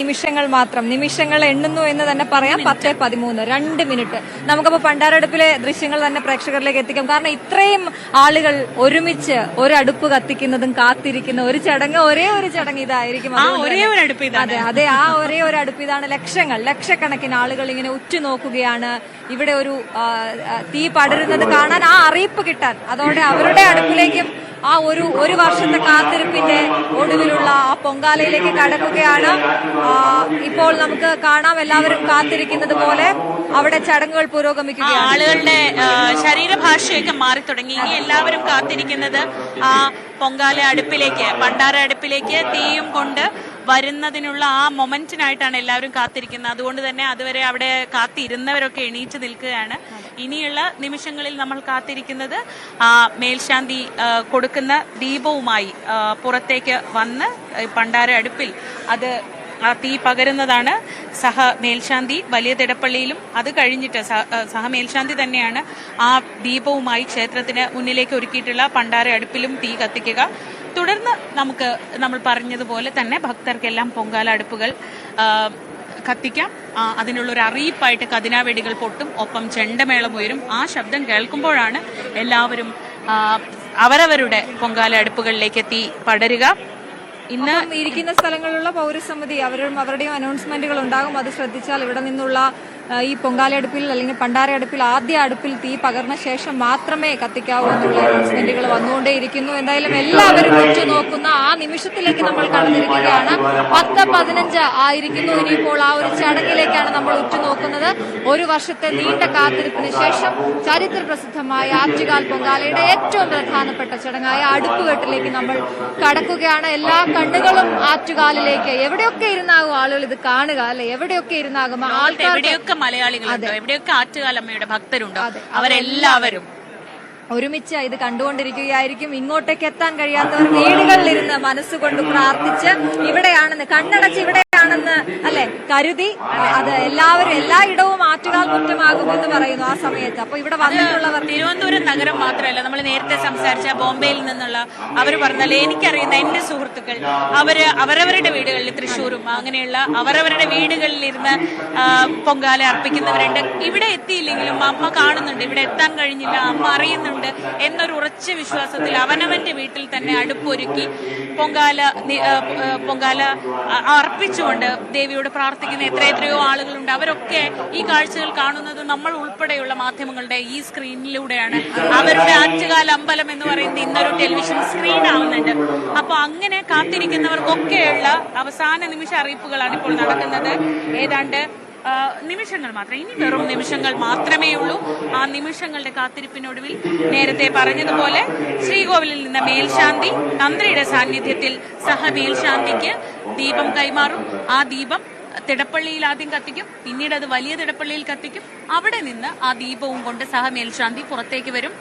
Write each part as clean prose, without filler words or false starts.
നിമിഷങ്ങൾ മാത്രം, നിമിഷങ്ങൾ എണ്ണുന്നു എന്ന് തന്നെ പറയാം. 10:13 2 മിനിറ്റ്. നമുക്കപ്പോൾ പണ്ടാരടുപ്പിലെ ദൃശ്യങ്ങൾ തന്നെ പ്രേക്ഷകരിലേക്ക് എത്തിക്കാം. കാരണം ഇത്രയും ആളുകൾ ഒരുമിച്ച് ഒരു അടുപ്പ് കത്തിക്കുന്നതും കാത്തിരിക്കുന്ന ഒരു ചടങ്ങ്, ഒരേ ഒരു ചടങ്ങ് ഇതായിരിക്കും. അതെ, ആ ഒരേ ഒരു അടുപ്പ് ഇതാണ്. ലക്ഷക്കണക്കിന് ആളുകൾ ഇങ്ങനെ ഉറ്റുനോക്കുകയാണ്. ഇവിടെ ഒരു തീ പടരുന്നത് കാണാൻ, ആ അറിയിപ്പ് കിട്ടാൻ, അതോടെ അവരുടെ അടുപ്പിലേക്കും ആ ഒരു വർഷത്തെ കാത്തിരിപ്പിന്റെ ഒടുവിലുള്ള ആ പൊങ്കാലയിലേക്ക് കടക്കുകയാണ്. ഇപ്പോൾ നമുക്ക് കാണാം, എല്ലാവരും കാത്തിരിക്കുന്നത് പോലെ അവിടെ ചടങ്ങുകൾ പുരോഗമിക്കുകയാണ്. ആളുകളുടെ ശരീരഭാഷയൊക്കെ മാറി തുടങ്ങി. ഇനി എല്ലാവരും കാത്തിരിക്കുന്നത് ആ പൊങ്കാല അടുപ്പിലേക്ക്, പണ്ടാര അടുപ്പിലേക്ക് തീയും കൊണ്ട് വരുന്നതിനുള്ള ആ മൊമെന്റിനായിട്ടാണ് എല്ലാവരും കാത്തിരിക്കുന്നത്. അതുകൊണ്ട് തന്നെ അതുവരെ അവിടെ കാത്തിരുന്നവരൊക്കെ എണീറ്റ് നിൽക്കുകയാണ്. ഇനിയുള്ള നിമിഷങ്ങളിൽ നമ്മൾ കാത്തിരിക്കുന്നത് മേൽശാന്തി കൊടുക്കുന്ന ദീപവുമായി പുറത്തേക്ക് വന്ന് പണ്ടാര അടുപ്പിൽ അത് ആ തീ പകരുന്നതാണ്. സഹ മേൽശാന്തി വലിയ തിടപ്പള്ളിയിലും അത് കഴിഞ്ഞിട്ട് സഹ മേൽശാന്തി തന്നെയാണ് ആ ദീപവുമായി ക്ഷേത്രത്തിന് മുന്നിലേക്ക് ഒരുക്കിയിട്ടുള്ള പണ്ടാര അടുപ്പിലും തീ കത്തിക്കുക. തുടർന്ന് നമ്മൾ പറഞ്ഞതുപോലെ തന്നെ ഭക്തർക്കെല്ലാം പൊങ്കാല അടുപ്പുകൾ കത്തിക്കാം. അതിനുള്ളൊരു അറിയിപ്പായിട്ട് കതിനാവെടികൾ പൊട്ടും, ഒപ്പം ചെണ്ടമേളം ഉയരും. ആ ശബ്ദം കേൾക്കുമ്പോഴാണ് എല്ലാവരും അവരവരുടെ പൊങ്കാല അടുപ്പുകളിലേക്ക് തീ പടരുക. ഇന്ന് ഇരിക്കുന്ന സ്ഥലങ്ങളിലുള്ള പൗരസമിതി അവരുടെയും അനൗൺസ്മെന്റുകൾ ഉണ്ടാകും. അത് ശ്രദ്ധിച്ചാൽ ഇവിടെ നിന്നുള്ള ഈ പൊങ്കാല അടുപ്പിൽ അല്ലെങ്കിൽ പണ്ടാര അടുപ്പിൽ ആദ്യ അടുപ്പിൽ തീ പകർന്ന ശേഷം മാത്രമേ കത്തിക്കാവൂ എന്നുള്ള അനൗൺസ്മെന്റുകൾ വന്നുകൊണ്ടേയിരിക്കുന്നു. എന്തായാലും എല്ലാവരും ഉറ്റുനോക്കുന്ന ആ നിമിഷത്തിലേക്ക് നമ്മൾ കടന്നിരിക്കുകയാണ്. 10:15 ആയിരിക്കുന്നു. ഇനിയിപ്പോൾ ആ ഒരു ചടങ്ങിലേക്കാണ് നമ്മൾ ഉറ്റുനോക്കുന്നത്. ഒരു വർഷത്തെ നീണ്ട കാത്തിരിപ്പിന് ശേഷം ചരിത്ര പ്രസിദ്ധമായ ആറ്റുകാൽ പൊങ്കാലയുടെ ഏറ്റവും പ്രധാനപ്പെട്ട ചടങ്ങായ അടുപ്പുകെട്ടിലേക്ക് നമ്മൾ കടക്കുകയാണ്. എല്ലാ കണ്ണുകളും ആറ്റുകാലിലേക്ക്. എവിടെയൊക്കെ ഇരുന്നാകും ആളുകൾ ഇത് കാണുക, അല്ലെ? എവിടെയൊക്കെ ഇരുന്നാകും ആൾക്കാർ, മലയാളികളുണ്ടോ, എവിടെയൊക്കെ ആറ്റുകാലമ്മയുടെ ഭക്തരുണ്ടോ, അവരെല്ലാവരും ഒരുമിച്ച് ഇത് കണ്ടുകൊണ്ടിരിക്കുകയായിരിക്കും. ഇങ്ങോട്ടേക്ക് എത്താൻ കഴിയാത്തവർ വീടുകളിലിരുന്ന് മനസ്സുകൊണ്ട് പ്രാർത്ഥിച്ച് ഇവിടെയാണെന്ന് കണ്ണടച്ച് ഇവിടെയാണെന്ന് അല്ലെ കരുതി അത് എല്ലായിടവും ആറ്റുകാൽ മുറ്റമാകും എന്ന് പറയുന്നു ആ സമയത്ത്. അപ്പൊ ഇവിടെ വന്നിട്ടുള്ളവർ തിരുവനന്തപുരം നഗരം മാത്രമല്ല, നമ്മൾ നേരത്തെ സംസാരിച്ച ബോംബെയിൽ നിന്നുള്ള അവർ പറഞ്ഞാൽ എനിക്കറിയുന്ന എന്റെ സുഹൃത്തുക്കൾ അവരവരുടെ വീടുകളിൽ, തൃശ്ശൂരും അങ്ങനെയുള്ള അവരവരുടെ വീടുകളിലിരുന്ന് പൊങ്കാല അർപ്പിക്കുന്നവരുണ്ട്. ഇവിടെ എത്തിയില്ലെങ്കിലും അമ്മ കാണുന്നുണ്ട്, ഇവിടെ എത്താൻ കഴിഞ്ഞില്ല, അമ്മ അറിയുന്നുണ്ട് എന്നൊരു ഉറച്ച വിശ്വാസത്തിൽ അവനവന്റെ വീട്ടിൽ തന്നെ അടുപ്പൊരുക്കി പൊങ്കാല അർപ്പിച്ചുകൊണ്ട് ദേവിയോട് പ്രാർത്ഥിക്കുന്ന എത്രയോ ആളുകളുണ്ട്. അവരൊക്കെ ഈ കാഴ്ചകൾ കാണുന്നത് നമ്മൾ ഉൾപ്പെടെയുള്ള മാധ്യമങ്ങളുടെ ഈ സ്ക്രീനിലൂടെയാണ്. അവരുടെ ആറ്റുകാൽ അമ്പലം എന്ന് പറയുന്നത് ഇന്നൊരു ടെലിവിഷൻ സ്ക്രീൻ ആവുന്നുണ്ട്. അപ്പൊ അങ്ങനെ കാത്തിരിക്കുന്നവർക്കൊക്കെയുള്ള അവസാന നിമിഷ അറിയിപ്പുകളാണ് ഇപ്പോൾ നടക്കുന്നത്. ഏതാണ്ട് നിമിഷങ്ങൾ മാത്രം, ഇനി വെറും നിമിഷങ്ങൾ മാത്രമേ ഉള്ളൂ. ആ നിമിഷങ്ങളുടെ കാത്തിരിപ്പിനൊടുവിൽ നേരത്തെ പറഞ്ഞതുപോലെ ശ്രീകോവിലിൽ നിന്ന് മേൽശാന്തി തന്ത്രിയുടെ സാന്നിധ്യത്തിൽ സഹ മേൽശാന്തിക്ക് ദീപം കൈമാറും. ആ ദീപം തിടപ്പള്ളിയിൽ ആദ്യം കത്തിക്കും, പിന്നീട് അത് വലിയ തിടപ്പള്ളിയിൽ കത്തിക്കും. അവിടെ നിന്ന് ആ ദീപവും കൊണ്ട് സഹ മേൽശാന്തി പുറത്തേക്ക് വരും.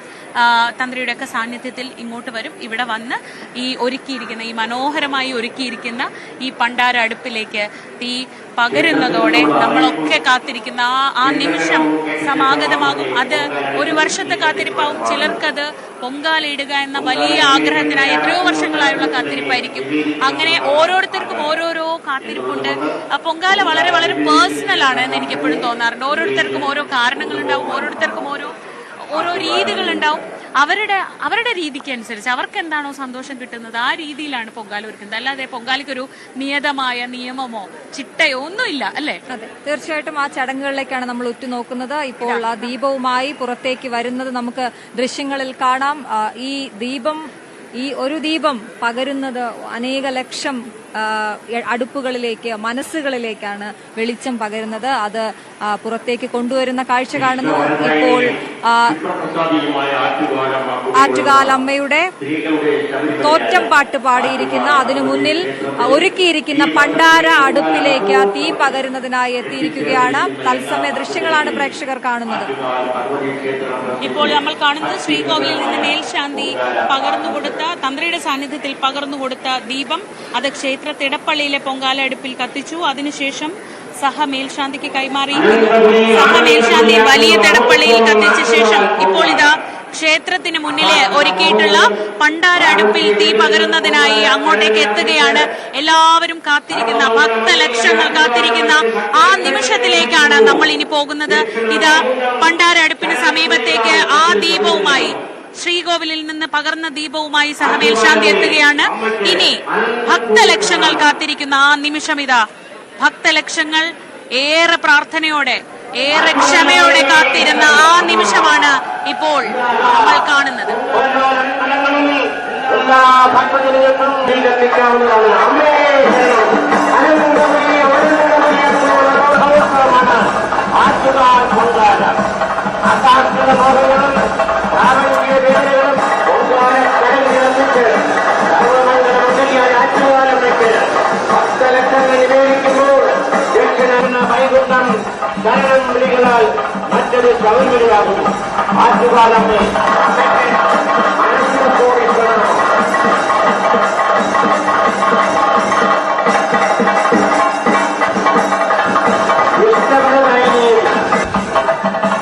തന്ത്രിയുടെ ഒക്കെ സാന്നിധ്യത്തിൽ ഇങ്ങോട്ട് വരും. ഇവിടെ വന്ന് ഈ മനോഹരമായി ഒരുക്കിയിരിക്കുന്ന ഈ പണ്ടാര അടുപ്പിലേക്ക് തീ പകരുന്നതോടെ നമ്മളൊക്കെ കാത്തിരിക്കുന്ന ആ നിമിഷം സമാഗതമാകും. അത് ഒരു വർഷത്തെ കാത്തിരിപ്പാവും. ചിലർക്കത് പൊങ്കാലയിടുക എന്ന വലിയ ആഗ്രഹത്തിനായി എത്രയോ വർഷങ്ങളായുള്ള കാത്തിരിപ്പായിരിക്കും. അങ്ങനെ ഓരോരുത്തർക്കും ഓരോരോ കാത്തിരിപ്പുണ്ട്. പൊങ്കാല വളരെ വളരെ പേഴ്സണൽ ആണ് എന്ന് എനിക്ക് എപ്പോഴും തോന്നാറുണ്ട്. ഓരോരുത്തർക്കും ഓരോ കാരണങ്ങളുണ്ടാവും, ഓരോരുത്തർക്കും ഓരോ രീതികളുണ്ടാവും. അവരുടെ രീതിക്ക് അനുസരിച്ച് അവർക്ക് എന്താണോ സന്തോഷം കിട്ടുന്നത് ആ രീതിയിലാണ് പൊങ്കാല ഒരുക്കുന്നത്. അല്ലാതെ പൊങ്കാലയ്ക്കൊരു നിയതമായ നിയമമോ ചിട്ടയോ ഒന്നുമില്ല, അല്ലേ? അതെ, തീർച്ചയായിട്ടും ആ ചടങ്ങുകളിലേക്കാണ് നമ്മൾ ഉറ്റുനോക്കുന്നത്. ഇപ്പോൾ ആ ദീപവുമായി പുറത്തേക്ക് വരുന്നത് നമുക്ക് ദൃശ്യങ്ങളിൽ കാണാം. ഈ ഒരു ദീപം പകരുന്നത് അനേക ലക്ഷം അടുപ്പുകളിലേക്ക്, മനസ്സുകളിലേക്കാണ് വെളിച്ചം പകരുന്നത്. അത് പുറത്തേക്ക് കൊണ്ടുവരുന്ന കാഴ്ച കാണുന്നു. ഇപ്പോൾ ആറ്റുകാലമ്മയുടെ തോറ്റം പാട്ട് പാടിയിരിക്കുന്ന, അതിനു മുന്നിൽ ഒരുക്കിയിരിക്കുന്ന പണ്ടാര അടുപ്പിലേക്ക് തീ പകരുന്നതിനായി എത്തിയിരിക്കുകയാണ്. തത്സമയ ദൃശ്യങ്ങളാണ് പ്രേക്ഷകർ കാണുന്നത്. ഇപ്പോൾ നമ്മൾ കാണുന്നത് ശ്രീകോവിലിൽ നിന്ന് മേൽശാന്തി പകർന്നുകൊടുത്ത, തന്ത്രിയുടെ സാന്നിധ്യത്തിൽ പകർന്നുകൊടുത്ത ദീപം അത് ക്ഷേത്ര തിടപ്പള്ളിയിലെ പൊങ്കാല അടുപ്പിൽ കത്തിച്ചു. അതിനുശേഷം സഹ മേൽശാന്തിക്ക് കൈമാറി. സഹ മേൽശാന്തി വലിയ തിടപ്പള്ളിയിൽ കത്തിച്ച ശേഷം ഇപ്പോൾ ഇതാ ക്ഷേത്രത്തിന് മുന്നിലെ ഒരുക്കിയിട്ടുള്ള പണ്ടാര അടുപ്പിൽ തീ പകരുന്നതിനായി അങ്ങോട്ടേക്ക് എത്തുകയാണ്. എല്ലാവരും കാത്തിരിക്കുന്ന, ഭക്തലക്ഷങ്ങൾ കാത്തിരിക്കുന്ന ആ നിമിഷത്തിലേക്കാണ് നമ്മൾ ഇനി പോകുന്നത്. ഇതാ പണ്ടാര അടുപ്പിന് സമീപത്തേക്ക് ആ ദീപവുമായി, ശ്രീകോവിലിൽ നിന്ന് പകർന്ന ദീപവുമായി സഹമേൽശാന്തി എത്തുകയാണ്. ഇനി ഭക്തലക്ഷങ്ങൾ കാത്തിരിക്കുന്ന ആ നിമിഷം, ഇതാ ഭക്തലക്ഷങ്ങൾ ഏറെ പ്രാർത്ഥനയോടെ, ഏറെ ക്ഷമയോടെ കാത്തിരുന്ന ആ നിമിഷമാണ് ഇപ്പോൾ നമ്മൾ കാണുന്നത്. ശരണം വിളികളാൽ മറ്റൊരു ശബരിമലയാകും. ആറ്റുകാലമ്മേ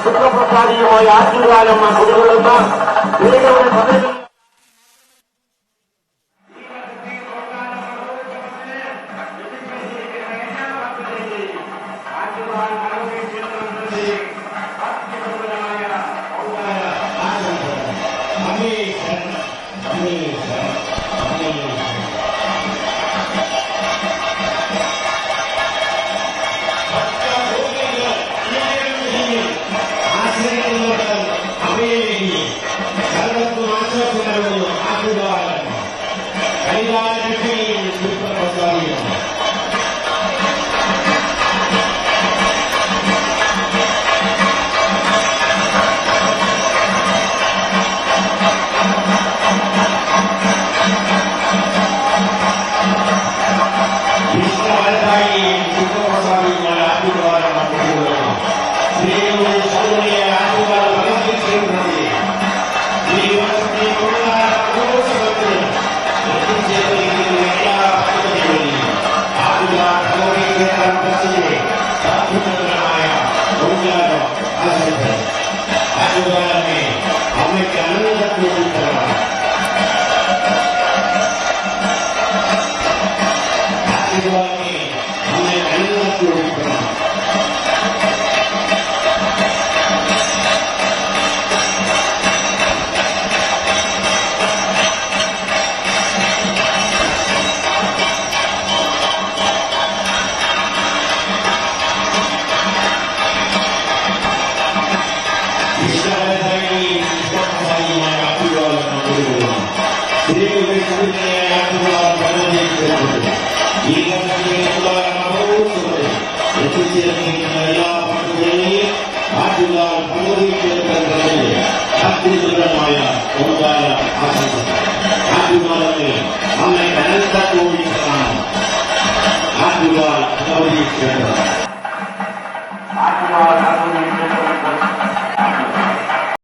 സുഖപ്രസാദിയുമായി ആറ്റുകാലമ്മ കുടികൊള്ളുന്ന വിളികളുടെ പദവി Abdullah